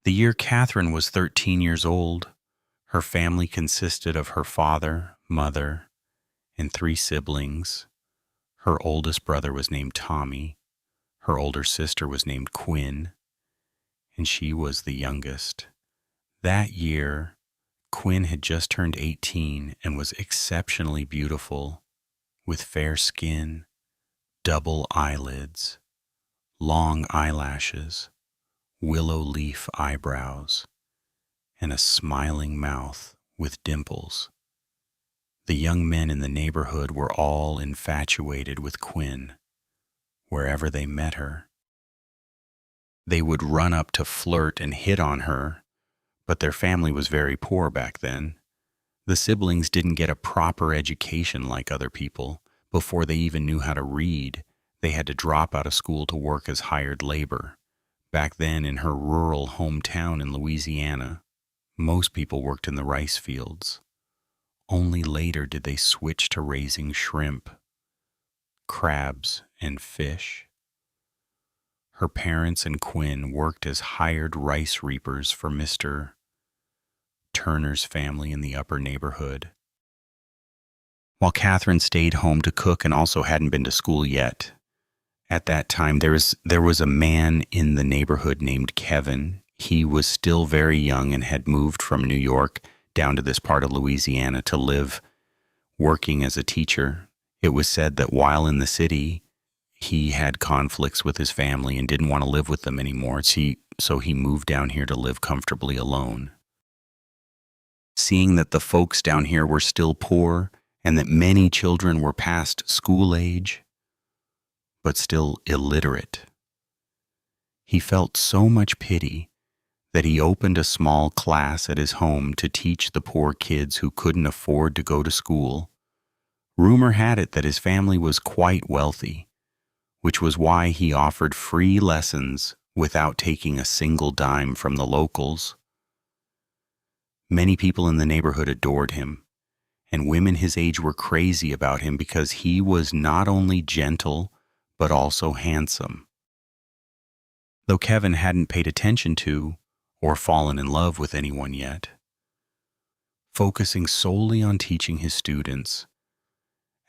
The year Catherine was 13 years old, her family consisted of her father, mother, and three siblings. Her oldest brother was named Tommy, her older sister was named Quinn, and she was the youngest. That year, Quinn had just turned 18 and was exceptionally beautiful, with fair skin, double eyelids, long eyelashes, willow leaf eyebrows, and a smiling mouth with dimples. The young men in the neighborhood were all infatuated with Quinn. Wherever they met her, they would run up to flirt and hit on her, but their family was very poor back then. The siblings didn't get a proper education like other people. Before they even knew how to read, they had to drop out of school to work as hired labor. Back then, in her rural hometown in Louisiana, most people worked in the rice fields. Only later did they switch to raising shrimp, crabs, and fish. Her parents and Quinn worked as hired rice reapers for Mr. Turner's family in the upper neighborhood, while Catherine stayed home to cook and also hadn't been to school yet. At that time, there was a man in the neighborhood named Kevin. He was still very young and had moved from New York down to this part of Louisiana to live working as a teacher. It was said that while in the city, he had conflicts with his family and didn't want to live with them anymore, so he moved down here to live comfortably alone. Seeing that the folks down here were still poor and that many children were past school age, but still illiterate, he felt so much pity that he opened a small class at his home to teach the poor kids who couldn't afford to go to school. Rumor had it that his family was quite wealthy, which was why he offered free lessons without taking a single dime from the locals. Many people in the neighborhood adored him, and women his age were crazy about him because he was not only gentle, but also handsome. Though Kevin hadn't paid attention to or fallen in love with anyone yet, focusing solely on teaching his students.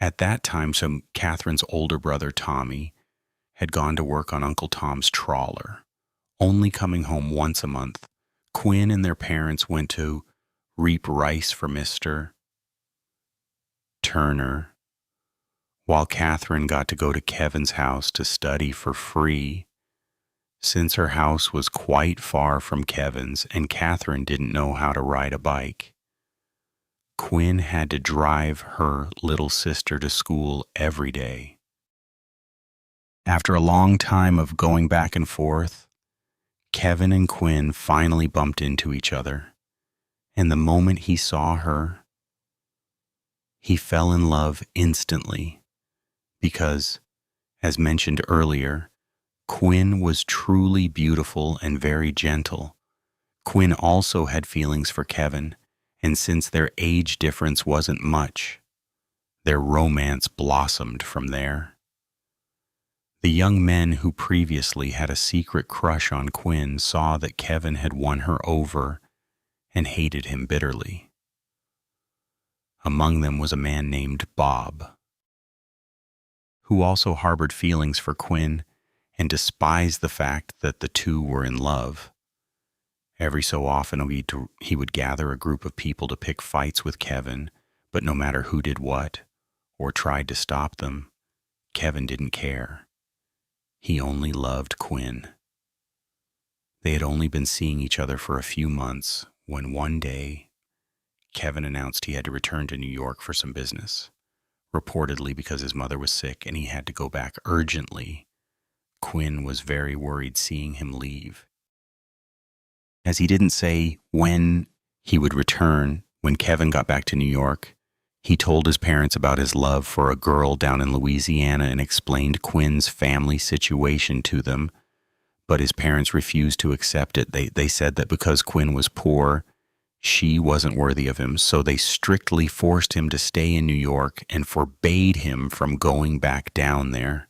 At that time, Catherine's older brother, Tommy, had gone to work on Uncle Tom's trawler, only coming home once a month. Quinn and their parents went to reap rice for Mr. Turner, while Catherine got to go to Kevin's house to study for free. Since her house was quite far from Kevin's and Catherine didn't know how to ride a bike, Quinn had to drive her little sister to school every day. After a long time of going back and forth, Kevin and Quinn finally bumped into each other, and the moment he saw her, he fell in love instantly because, as mentioned earlier, Quinn was truly beautiful and very gentle. Quinn also had feelings for Kevin, and since their age difference wasn't much, their romance blossomed from there. The young men who previously had a secret crush on Quinn saw that Kevin had won her over and hated him bitterly. Among them was a man named Bob, who also harbored feelings for Quinn and despised the fact that the two were in love. Every so often he would gather a group of people to pick fights with Kevin, but no matter who did what or tried to stop them, Kevin didn't care. He only loved Quinn. They had only been seeing each other for a few months when one day Kevin announced he had to return to New York for some business, reportedly because his mother was sick and he had to go back urgently. Quinn was very worried seeing him leave. As he didn't say when he would return, when Kevin got back to New York, he told his parents about his love for a girl down in Louisiana and explained Quinn's family situation to them, but his parents refused to accept it. They said that because Quinn was poor, she wasn't worthy of him, so they strictly forced him to stay in New York and forbade him from going back down there.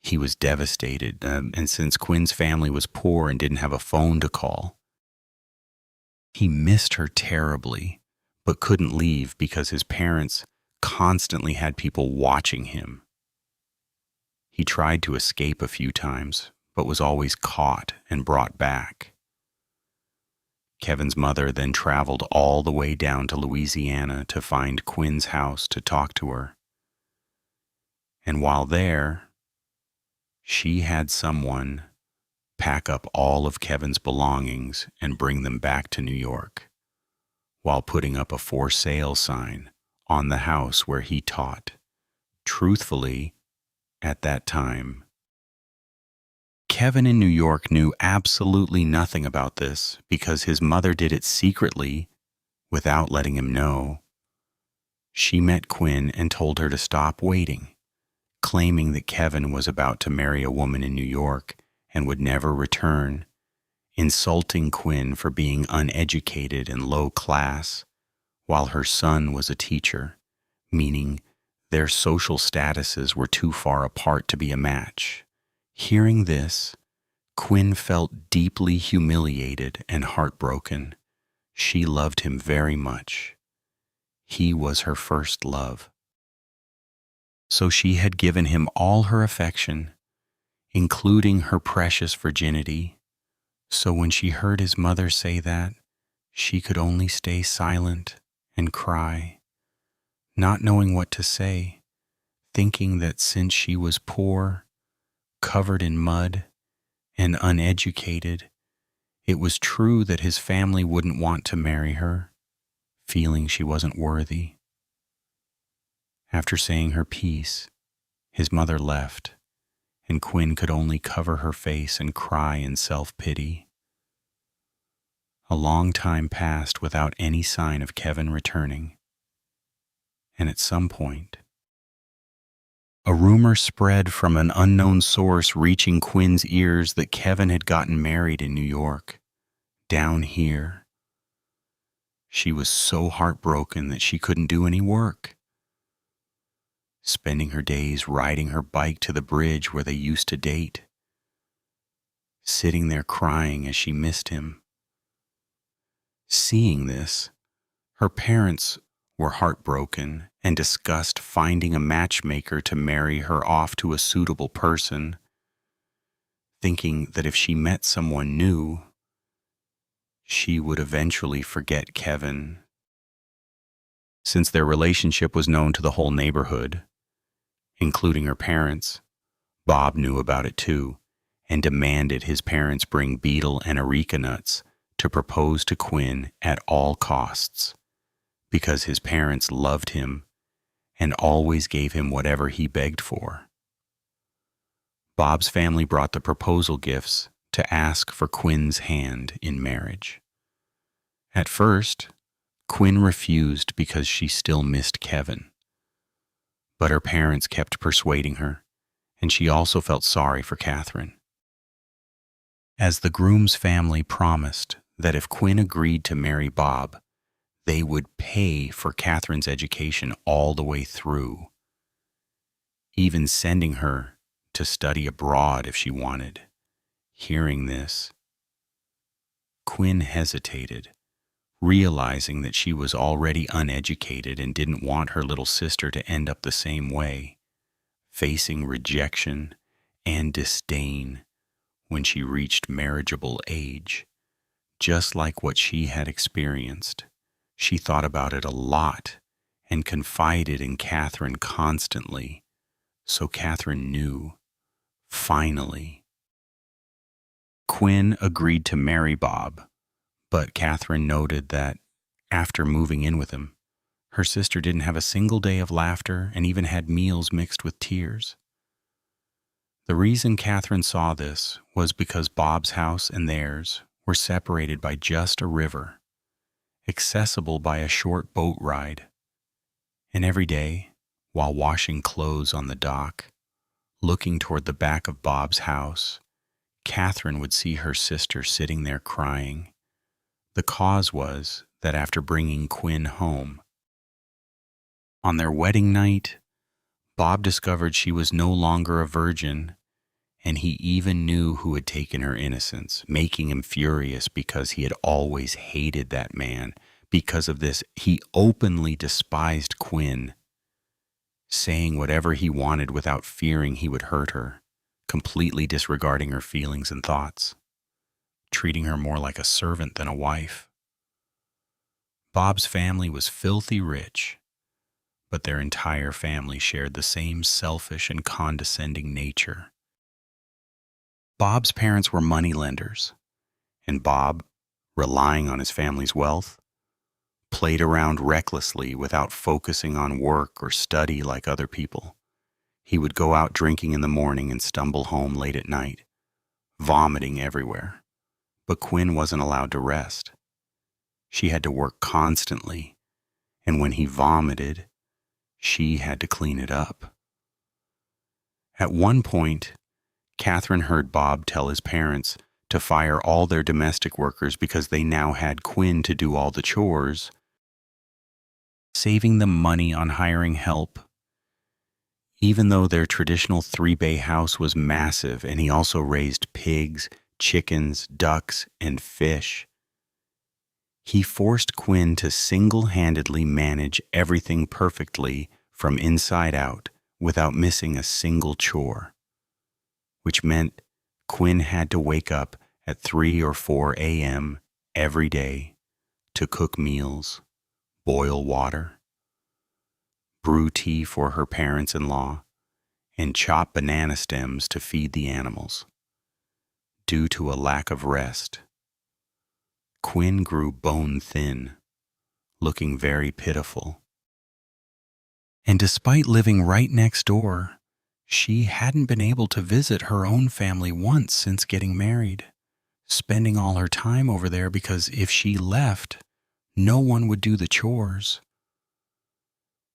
He was devastated, and since Quinn's family was poor and didn't have a phone to call, He missed her terribly, but couldn't leave because his parents constantly had people watching him. He tried to escape a few times, but was always caught and brought back. Kevin's mother then traveled all the way down to Louisiana to find Quinn's house to talk to her. And while there, she had someone pack up all of Kevin's belongings and bring them back to New York, while putting up a for sale sign on the house where he taught. Truthfully, at that time, Kevin in New York knew absolutely nothing about this because his mother did it secretly without letting him know. She met Quinn and told her to stop waiting, claiming that Kevin was about to marry a woman in New York and would never return, insulting Quinn for being uneducated and low class, while her son was a teacher, meaning their social statuses were too far apart to be a match. Hearing this, Quinn felt deeply humiliated and heartbroken. She loved him very much. He was her first love. So she had given him all her affection, including her precious virginity. So when she heard his mother say that, she could only stay silent and cry, not knowing what to say, thinking that since she was poor, covered in mud, and uneducated, it was true that his family wouldn't want to marry her, feeling she wasn't worthy. After saying her piece, his mother left, and Quinn could only cover her face and cry in self-pity. A long time passed without any sign of Kevin returning, and at some point, a rumor spread from an unknown source reaching Quinn's ears that Kevin had gotten married in New York, down here. She was so heartbroken that she couldn't do any work, spending her days riding her bike to the bridge where they used to date, sitting there crying as she missed him. Seeing this, her parents were heartbroken and discussed finding a matchmaker to marry her off to a suitable person, thinking that if she met someone new, she would eventually forget Kevin. Since their relationship was known to the whole neighborhood, including her parents, Bob knew about it too and demanded his parents bring betel and areca nuts to propose to Quinn at all costs, because his parents loved him and always gave him whatever he begged for. Bob's family brought the proposal gifts to ask for Quinn's hand in marriage. At first, Quinn refused because she still missed Kevin, but her parents kept persuading her, and she also felt sorry for Catherine. As the groom's family promised that if Quinn agreed to marry Bob, they would pay for Catherine's education all the way through, even sending her to study abroad if she wanted. Hearing this, Quinn hesitated, realizing that she was already uneducated and didn't want her little sister to end up the same way, facing rejection and disdain when she reached marriageable age, just like what she had experienced. She thought about it a lot and confided in Catherine constantly, so Catherine knew, finally. Quinn agreed to marry Bob, but Catherine noted that after moving in with him, her sister didn't have a single day of laughter and even had meals mixed with tears. The reason Catherine saw this was because Bob's house and theirs were separated by just a river, accessible by a short boat ride. And every day, while washing clothes on the dock, looking toward the back of Bob's house, Catherine would see her sister sitting there crying. The cause was that after bringing Quinn home, on their wedding night, Bob discovered she was no longer a virgin and he even knew who had taken her innocence, making him furious because he had always hated that man. Because of this, he openly despised Quinn, saying whatever he wanted without fearing he would hurt her, completely disregarding her feelings and thoughts, treating her more like a servant than a wife. Bob's family was filthy rich, but their entire family shared the same selfish and condescending nature. Bob's parents were moneylenders, and Bob, relying on his family's wealth, played around recklessly without focusing on work or study like other people. He would go out drinking in the morning and stumble home late at night, vomiting everywhere. But Quinn wasn't allowed to rest. She had to work constantly, and when he vomited, she had to clean it up. At one point, Catherine heard Bob tell his parents to fire all their domestic workers because they now had Quinn to do all the chores, saving them money on hiring help. Even though their traditional 3-bay house was massive and he also raised pigs, chickens, ducks, and fish, he forced Quinn to single-handedly manage everything perfectly from inside out without missing a single chore, which meant Quinn had to wake up at 3 or 4 a.m. every day to cook meals, boil water, brew tea for her parents-in-law, and chop banana stems to feed the animals. Due to a lack of rest, Quinn grew bone-thin, looking very pitiful. And despite living right next door, she hadn't been able to visit her own family once since getting married, spending all her time over there because if she left, no one would do the chores.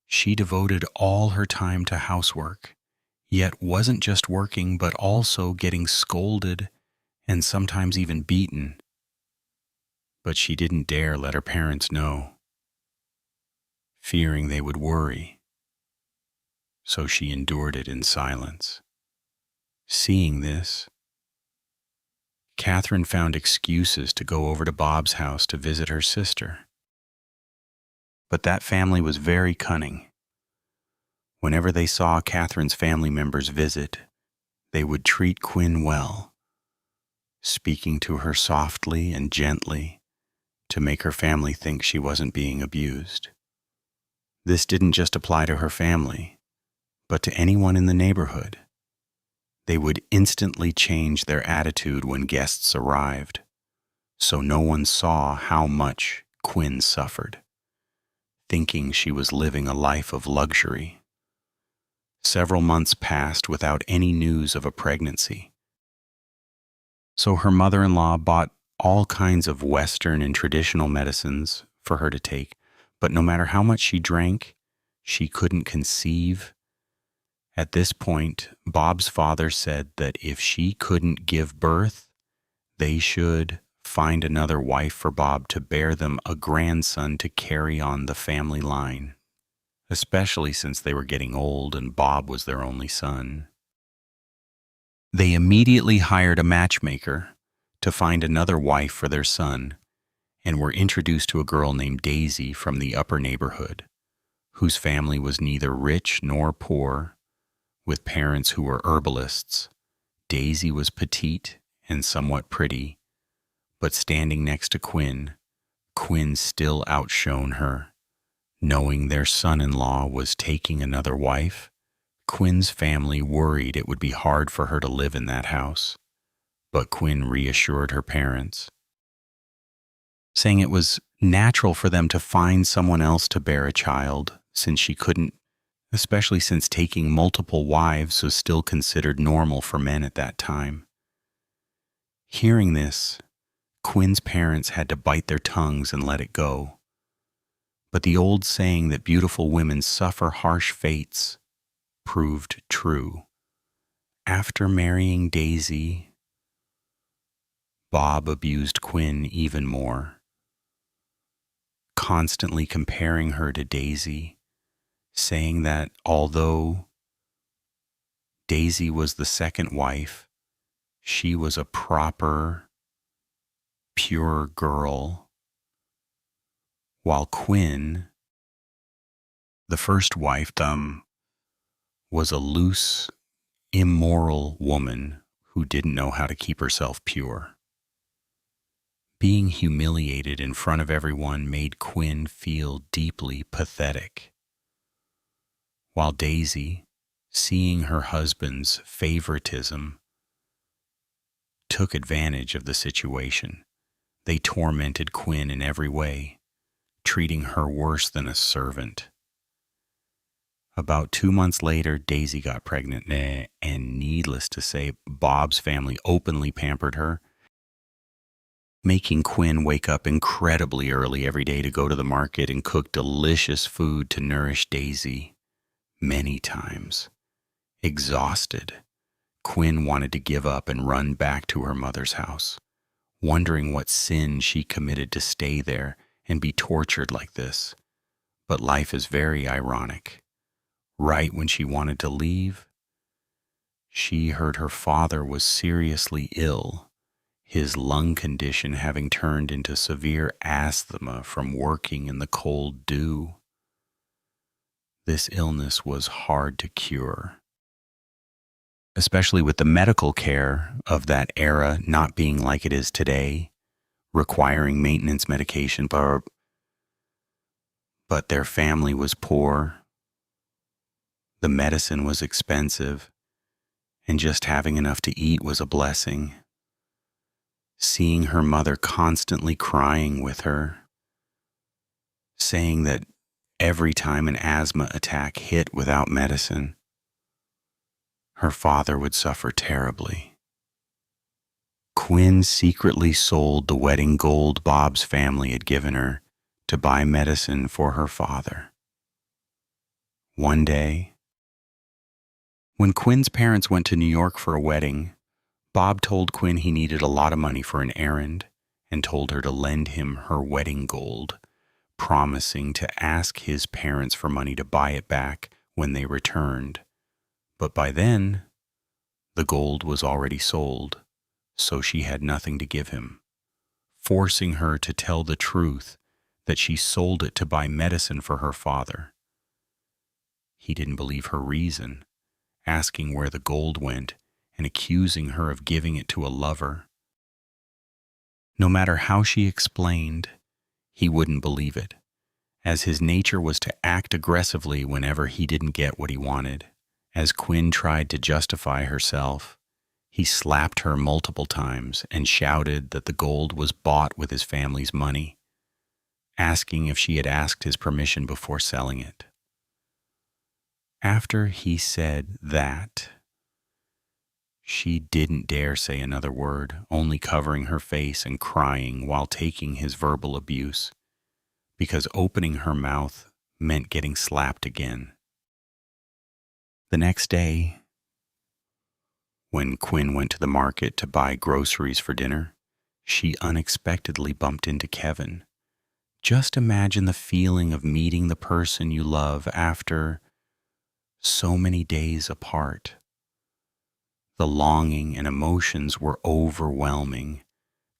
She devoted all her time to housework, yet wasn't just working but also getting scolded and sometimes even beaten. But she didn't dare let her parents know, fearing they would worry. So she endured it in silence. Seeing this, Catherine found excuses to go over to Bob's house to visit her sister. But that family was very cunning. Whenever they saw Catherine's family members visit, they would treat Quinn well, speaking to her softly and gently to make her family think she wasn't being abused. This didn't just apply to her family, but to anyone in the neighborhood. They would instantly change their attitude when guests arrived, so no one saw how much Quinn suffered, thinking she was living a life of luxury. Several months passed without any news of a pregnancy. So her mother-in-law bought all kinds of Western and traditional medicines for her to take, but no matter how much she drank, she couldn't conceive. At this point, Bob's father said that if she couldn't give birth, they should find another wife for Bob to bear them a grandson to carry on the family line, especially since they were getting old and Bob was their only son. They immediately hired a matchmaker to find another wife for their son and were introduced to a girl named Daisy from the upper neighborhood, whose family was neither rich nor poor, with parents who were herbalists. Daisy was petite and somewhat pretty, but standing next to Quinn, Quinn still outshone her. Knowing their son-in-law was taking another wife, Quinn's family worried it would be hard for her to live in that house, but Quinn reassured her parents, saying it was natural for them to find someone else to bear a child since she couldn't, especially since taking multiple wives was still considered normal for men at that time. Hearing this, Quinn's parents had to bite their tongues and let it go. But the old saying that beautiful women suffer harsh fates proved true. After marrying Daisy, Bob abused Quinn even more, constantly comparing her to Daisy, saying that although Daisy was the second wife, She was a proper, pure girl, while Quinn, the first wife, was a loose, immoral woman who didn't know how to keep herself pure. Being humiliated in front of everyone made Quinn feel deeply pathetic, while Daisy, seeing her husband's favoritism, took advantage of the situation. They tormented Quinn in every way, treating her worse than a servant. About 2 months later, Daisy got pregnant, and needless to say, Bob's family openly pampered her, making Quinn wake up incredibly early every day to go to the market and cook delicious food to nourish Daisy. Many times, exhausted, Quinn wanted to give up and run back to her mother's house, wondering what sin she committed to stay there and be tortured like this. But life is very ironic. Right when she wanted to leave, she heard her father was seriously ill, his lung condition having turned into severe asthma from working in the cold dew. This illness was hard to cure, especially with the medical care of that era not being like it is today, requiring maintenance medication, but their family was poor. The medicine was expensive, and just having enough to eat was a blessing. Seeing her mother constantly crying with her, saying that every time an asthma attack hit without medicine, her father would suffer terribly. Quinn secretly sold the wedding gold Bob's family had given her to buy medicine for her father. One day, when Quinn's parents went to New York for a wedding, Bob told Quinn he needed a lot of money for an errand and told her to lend him her wedding gold, promising to ask his parents for money to buy it back when they returned. But by then, the gold was already sold, so she had nothing to give him, forcing her to tell the truth that she sold it to buy medicine for her father. He didn't believe her reason, asking where the gold went and accusing her of giving it to a lover. No matter how she explained, he wouldn't believe it, as his nature was to act aggressively whenever he didn't get what he wanted. As Quinn tried to justify herself, he slapped her multiple times and shouted that the gold was bought with his family's money, asking if she had asked his permission before selling it. After he said that, she didn't dare say another word, only covering her face and crying while taking his verbal abuse, because opening her mouth meant getting slapped again. The next day, when Quinn went to the market to buy groceries for dinner, she unexpectedly bumped into Kevin. Just imagine the feeling of meeting the person you love after so many days apart. The longing and emotions were overwhelming.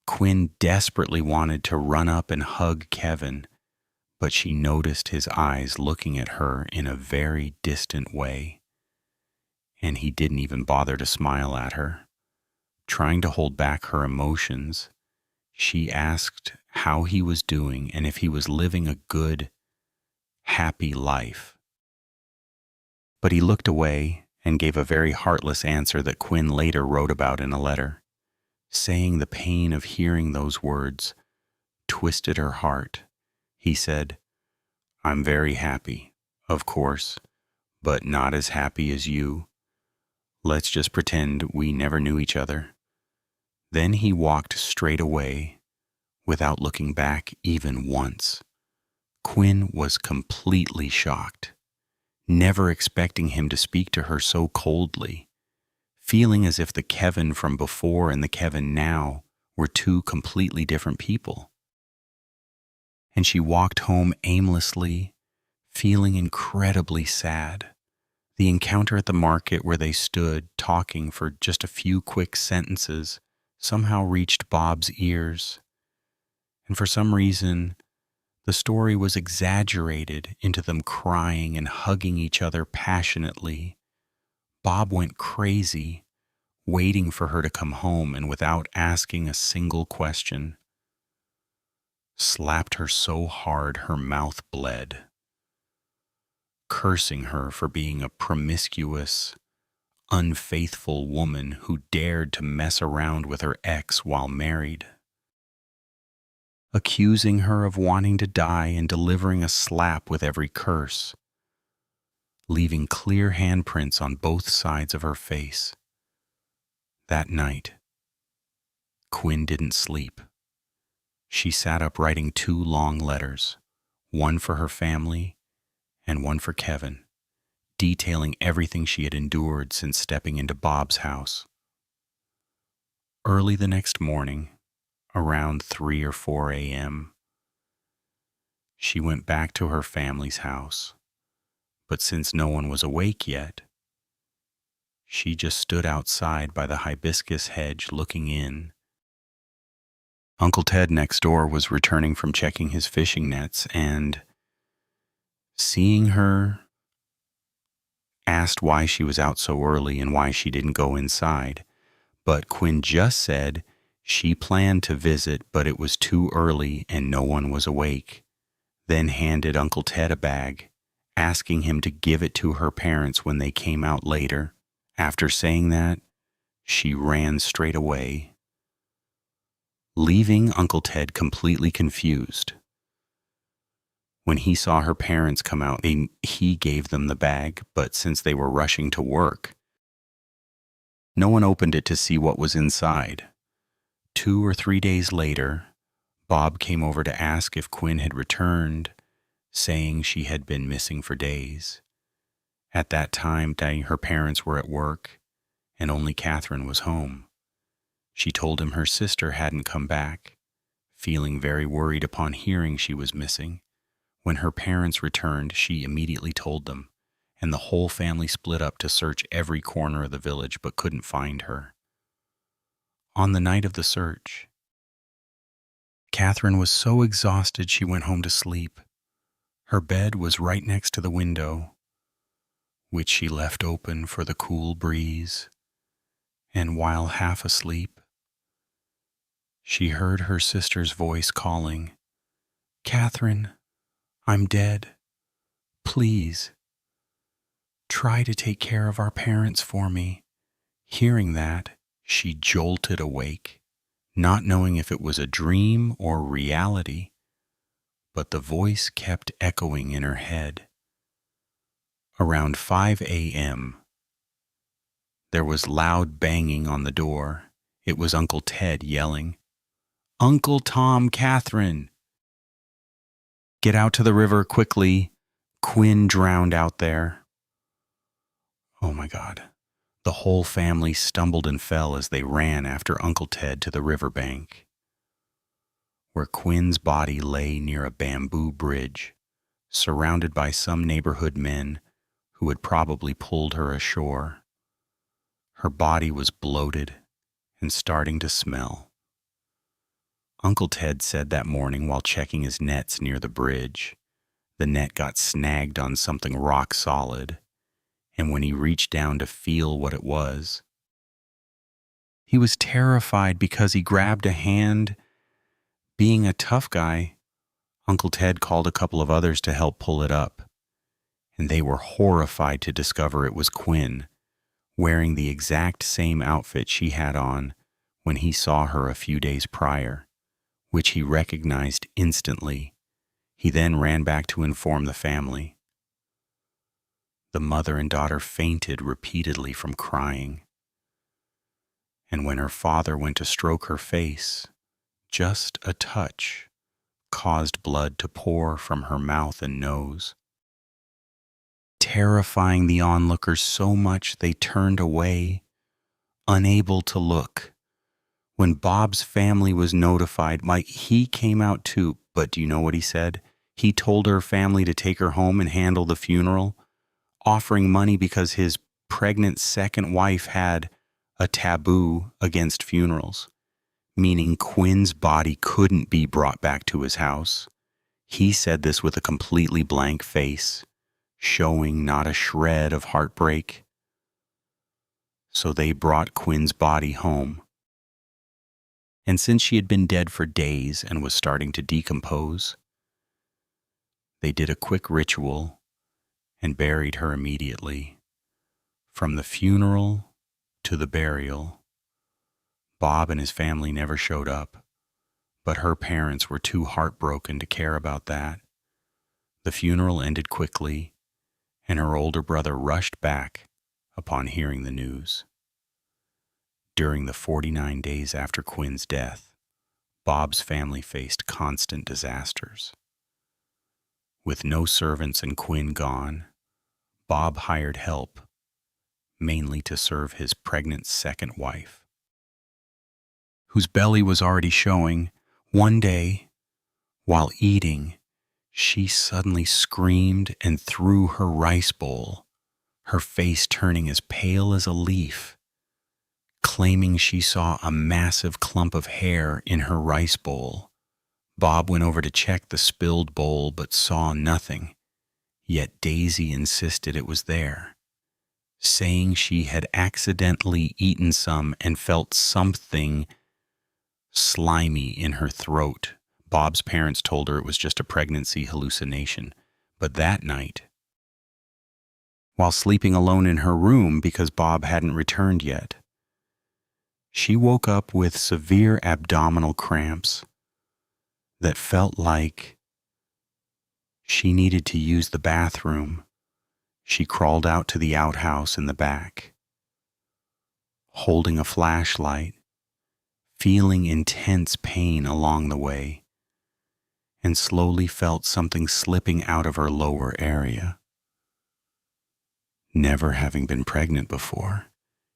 Quinn desperately wanted to run up and hug Kevin, but she noticed his eyes looking at her in a very distant way, and he didn't even bother to smile at her. Trying to hold back her emotions, she asked how he was doing and if he was living a good, happy life. But he looked away and gave a very heartless answer that Quinn later wrote about in a letter, saying the pain of hearing those words twisted her heart. He said, "I'm very happy, of course, but not as happy as you. Let's just pretend we never knew each other." Then he walked straight away without looking back even once. Quinn was completely shocked, never expecting him to speak to her so coldly, feeling as if the Kevin from before and the Kevin now were two completely different people. And she walked home aimlessly, feeling incredibly sad, The encounter at the market where they stood talking for just a few quick sentences somehow reached Bob's ears, and for some reason, the story was exaggerated into them crying and hugging each other passionately. Bob went crazy, waiting for her to come home and without asking a single question, slapped her so hard her mouth bled, cursing her for being a promiscuous, unfaithful woman who dared to mess around with her ex while married, accusing her of wanting to die and delivering a slap with every curse, leaving clear handprints on both sides of her face. That night, Quinn didn't sleep. She sat up writing 2 long letters, one for her family and one for Kevin, detailing everything she had endured since stepping into Bob's house. Early the next morning, around 3 or 4 a.m., she went back to her family's house, but since no one was awake yet, she just stood outside by the hibiscus hedge looking in. Uncle Ted next door was returning from checking his fishing nets and, seeing her, asked why she was out so early and why she didn't go inside. But Quinn just said she planned to visit, but it was too early and no one was awake. Then handed Uncle Ted a bag, asking him to give it to her parents when they came out later. After saying that, she ran straight away, leaving Uncle Ted completely confused. When he saw her parents come out, he gave them the bag, but since they were rushing to work, no one opened it to see what was inside. 2 or 3 days later, Bob came over to ask if Quinn had returned, saying she had been missing for days. At that time, her parents were at work, and only Catherine was home. She told him her sister hadn't come back, feeling very worried upon hearing she was missing. When her parents returned, she immediately told them, and the whole family split up to search every corner of the village but couldn't find her. On the night of the search, Catherine was so exhausted she went home to sleep. Her bed was right next to the window, which she left open for the cool breeze, and while half asleep, she heard her sister's voice calling, "Catherine, I'm dead. Please, try to take care of our parents for me." Hearing that, she jolted awake, not knowing if it was a dream or reality, but the voice kept echoing in her head. Around 5 a.m., there was loud banging on the door. It was Uncle Ted yelling, "Uncle Tom, Catherine! Get out to the river quickly. Quinn drowned out there." Oh my God. The whole family stumbled and fell as they ran after Uncle Ted to the riverbank, where Quinn's body lay near a bamboo bridge, surrounded by some neighborhood men who had probably pulled her ashore. Her body was bloated and starting to smell. Uncle Ted said that morning while checking his nets near the bridge, the net got snagged on something rock solid, and when he reached down to feel what it was, he was terrified because he grabbed a hand. Being a tough guy, Uncle Ted called a couple of others to help pull it up, and they were horrified to discover it was Quinn, wearing the exact same outfit she had on when he saw her a few days prior, which he recognized instantly. He then ran back to inform the family. The mother and daughter fainted repeatedly from crying, and when her father went to stroke her face, just a touch caused blood to pour from her mouth and nose, terrifying the onlookers so much they turned away, unable to look. When Bob's family was notified, he came out too, but do you know what he said? He told her family to take her home and handle the funeral. offering money because his pregnant second wife had a taboo against funerals, meaning Quinn's body couldn't be brought back to his house. He said this with a completely blank face, showing not a shred of heartbreak. So they brought Quinn's body home. And since she had been dead for days and was starting to decompose, they did a quick ritual and buried her immediately. From the funeral to the burial, Bob and his family never showed up, but her parents were too heartbroken to care about that. The funeral ended quickly, and her older brother rushed back upon hearing the news. During the 49 days after Quinn's death, Bob's family faced constant disasters. With no servants and Quinn gone, Bob hired help, mainly to serve his pregnant second wife, whose belly was already showing. One day, while eating, she suddenly screamed and threw her rice bowl, her face turning as pale as a leaf, claiming she saw a massive clump of hair in her rice bowl. Bob went over to check the spilled bowl but saw nothing, yet Daisy insisted it was there, saying she had accidentally eaten some and felt something slimy in her throat. Bob's parents told her it was just a pregnancy hallucination, but that night, while sleeping alone in her room because Bob hadn't returned yet, she woke up with severe abdominal cramps that felt like she needed to use the bathroom. She crawled out to the outhouse in the back, holding a flashlight, feeling intense pain along the way, and slowly felt something slipping out of her lower area. Never having been pregnant before,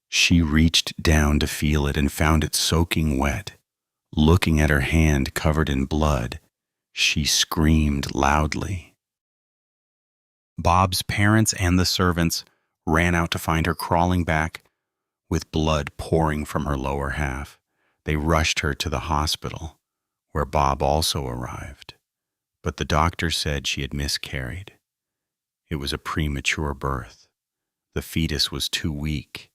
she reached down to feel it and found it soaking wet. Looking at her hand covered in blood, she screamed loudly. Bob's parents and the servants ran out to find her crawling back with blood pouring from her lower half. They rushed her to the hospital, where Bob also arrived, but the doctor said she had miscarried. It was a premature birth. The fetus was too weak,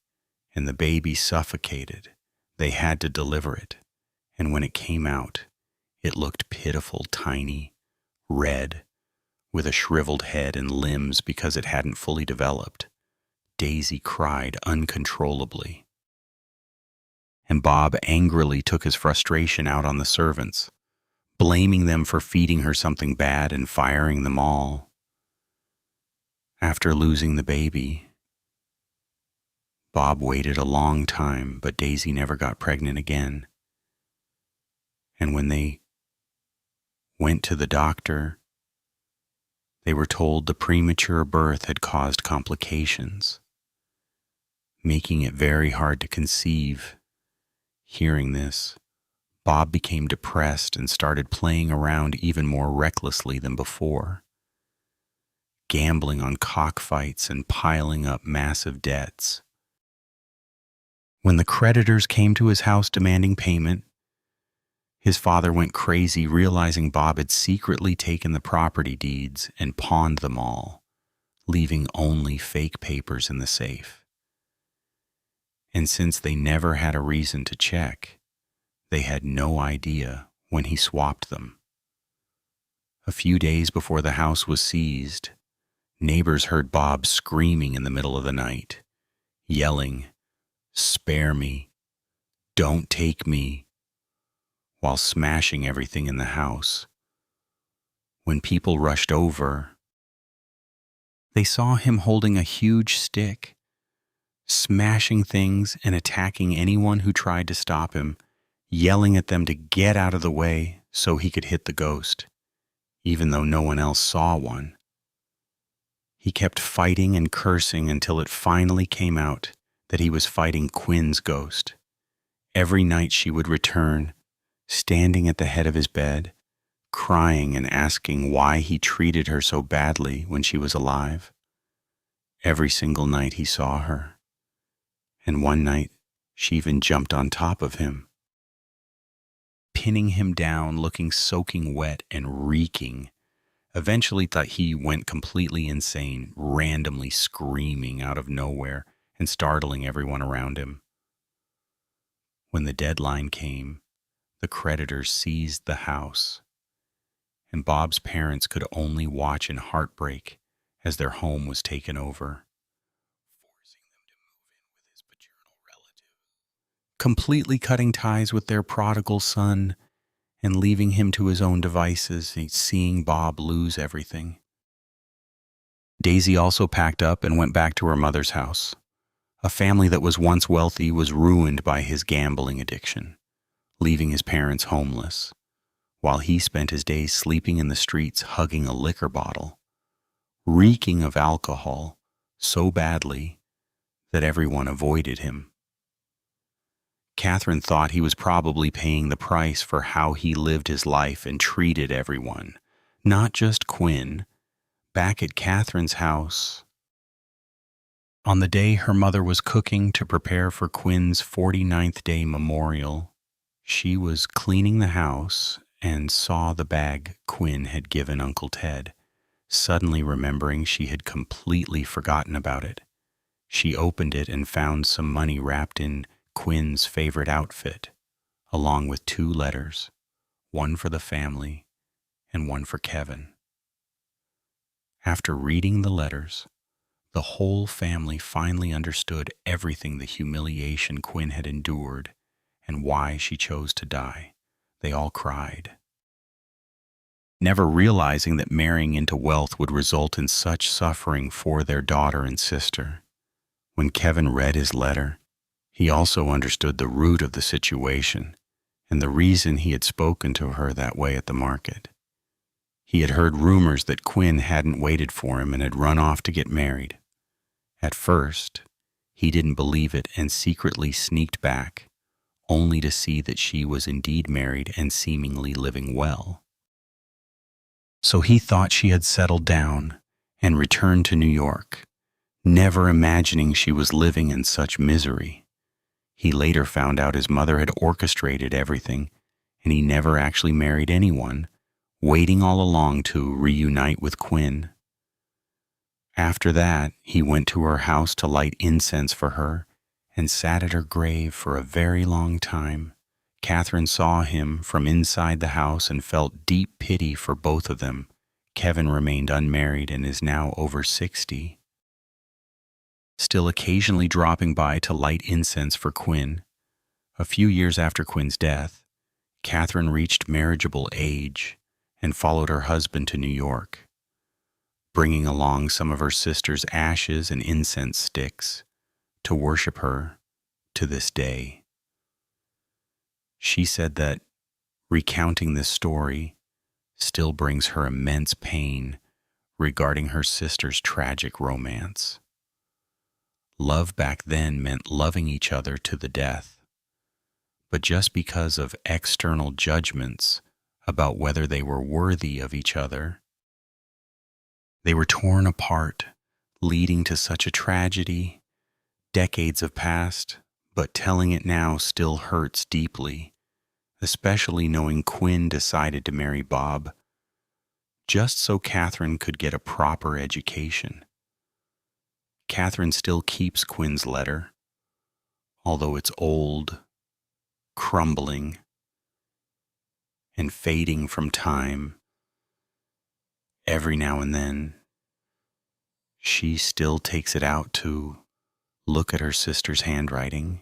and the baby suffocated. They had to deliver it. And when it came out, it looked pitiful, tiny, red, with a shriveled head and limbs because it hadn't fully developed. Daisy cried uncontrollably. And Bob angrily took his frustration out on the servants, blaming them for feeding her something bad and firing them all. After losing the baby, Bob waited a long time, but Daisy never got pregnant again. And when they went to the doctor, they were told the premature birth had caused complications, making it very hard to conceive. Hearing this, Bob became depressed and started playing around even more recklessly than before, gambling on cockfights and piling up massive debts. When the creditors came to his house demanding payment, his father went crazy, realizing Bob had secretly taken the property deeds and pawned them all, leaving only fake papers in the safe. And since they never had a reason to check, they had no idea when he swapped them. A few days before the house was seized, neighbors heard Bob screaming in the middle of the night, yelling, "Spare me, don't take me," while smashing everything in the house. When people rushed over, they saw him holding a huge stick, smashing things and attacking anyone who tried to stop him, yelling at them to get out of the way so he could hit the ghost, even though no one else saw one. He kept fighting and cursing until it finally came out that he was fighting Quinn's ghost. Every night she would return, standing at the head of his bed, crying and asking why he treated her so badly when she was alive. every single night he saw her, and one night she even jumped on top of him, pinning him down, looking soaking wet and reeking. Eventually thought he went completely insane, randomly screaming out of nowhere and startling everyone around him. When the deadline came, the creditors seized the house, and Bob's parents could only watch in heartbreak as their home was taken over, forcing them to move in with his paternal relative, completely cutting ties with their prodigal son and leaving him to his own devices, seeing Bob lose everything. Daisy also packed up and went back to her mother's house. A family that was once wealthy was ruined by his gambling addiction, leaving his parents homeless, while he spent his days sleeping in the streets hugging a liquor bottle, reeking of alcohol so badly that everyone avoided him. Catherine thought he was probably paying the price for how he lived his life and treated everyone, not just Quinn. Back at Catherine's house, on the day her mother was cooking to prepare for Quinn's 49th day memorial, she was cleaning the house and saw the bag Quinn had given Uncle Ted, suddenly remembering she had completely forgotten about it. She opened it and found some money wrapped in Quinn's favorite outfit, along with 2 letters, one for the family and one for Kevin. After reading the letters, the whole family finally understood everything the humiliation Quinn had endured and why she chose to die. They all cried, never realizing that marrying into wealth would result in such suffering for their daughter and sister. When Kevin read his letter, he also understood the root of the situation and the reason he had spoken to her that way at the market. He had heard rumors that Quinn hadn't waited for him and had run off to get married. At first, he didn't believe it and secretly sneaked back, only to see that she was indeed married and seemingly living well. So he thought she had settled down and returned to New York, never imagining she was living in such misery. He later found out his mother had orchestrated everything, and he never actually married anyone, waiting all along to reunite with Quinn. After that, he went to her house to light incense for her and sat at her grave for a very long time. Catherine saw him from inside the house and felt deep pity for both of them. Kevin remained unmarried and is now over 60. Still occasionally dropping by to light incense for Quinn. A few years after Quinn's death, Catherine reached marriageable age and followed her husband to New York, bringing along some of her sister's ashes and incense sticks to worship her to this day. She said that recounting this story still brings her immense pain regarding her sister's tragic romance. Love back then meant loving each other to the death, but just because of external judgments about whether they were worthy of each other, they were torn apart, leading to such a tragedy. Decades have passed, but telling it now still hurts deeply, especially knowing Quinn decided to marry Bob just so Catherine could get a proper education. Catherine still keeps Quinn's letter, although it's old, crumbling, and fading from time. Every now and then, she still takes it out to look at her sister's handwriting